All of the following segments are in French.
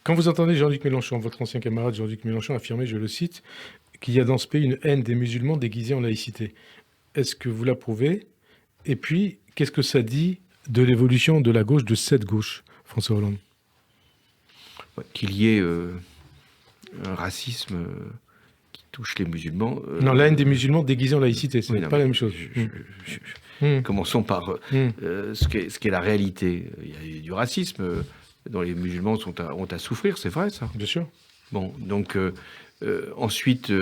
Quand vous entendez Jean-Luc Mélenchon, votre ancien camarade Jean-Luc Mélenchon, affirmer, je le cite, qu'il y a dans ce pays une haine des musulmans déguisée en laïcité, est-ce que vous l'approuvez? Et puis, qu'est-ce que ça dit de l'évolution de la gauche, de cette gauche, François Hollande? Ouais, qu'il y ait un racisme qui touche les musulmans. Non, la haine des musulmans déguisée en laïcité, c'est oui, non, pas la même chose. Commençons par ce qu'est la réalité. Il y a du racisme dont les musulmans ont à souffrir, c'est vrai ça. Bien sûr. Bon, donc ensuite,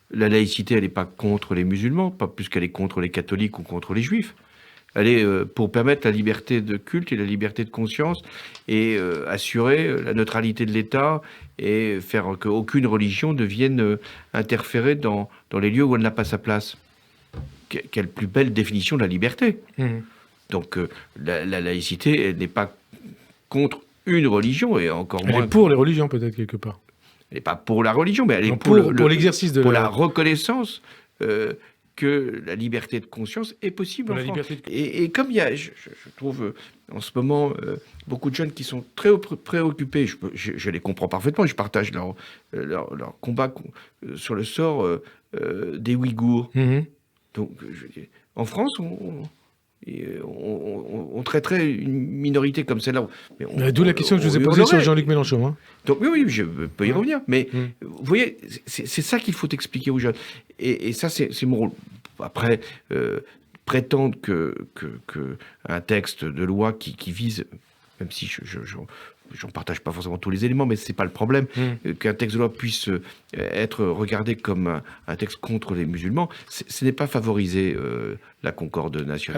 la laïcité, elle n'est pas contre les musulmans, pas plus qu'elle est contre les catholiques ou contre les juifs. Elle est pour permettre la liberté de culte et la liberté de conscience et assurer la neutralité de l'État et faire qu'aucune religion ne vienne interférer dans les lieux où elle n'a pas sa place. Quelle plus belle définition de la liberté. Donc la laïcité, elle n'est pas contre une religion et encore moins... Elle est pour les religions peut-être quelque part. Elle n'est pas pour la religion, mais elle est Non, pour l'exercice de la reconnaissance que la liberté de conscience est possible en France. Et comme il y a, je trouve en ce moment beaucoup de jeunes qui sont très préoccupés, je les comprends parfaitement, je partage leur combat sur le sort des Ouïghours. Donc, en France, on traiterait une minorité comme celle-là. D'où la question que je vous ai posée sur Jean-Luc Mélenchon. Hein. Donc, oui, je peux y revenir. Mais vous voyez, c'est ça qu'il faut expliquer aux jeunes. Et ça, c'est mon rôle. Après, prétendre qu'un texte de loi qui vise, même si j'en partage pas forcément tous les éléments, mais c'est pas le problème, qu'un texte de loi puisse être regardé comme un texte contre les musulmans, ce n'est pas favoriser la concorde nationale.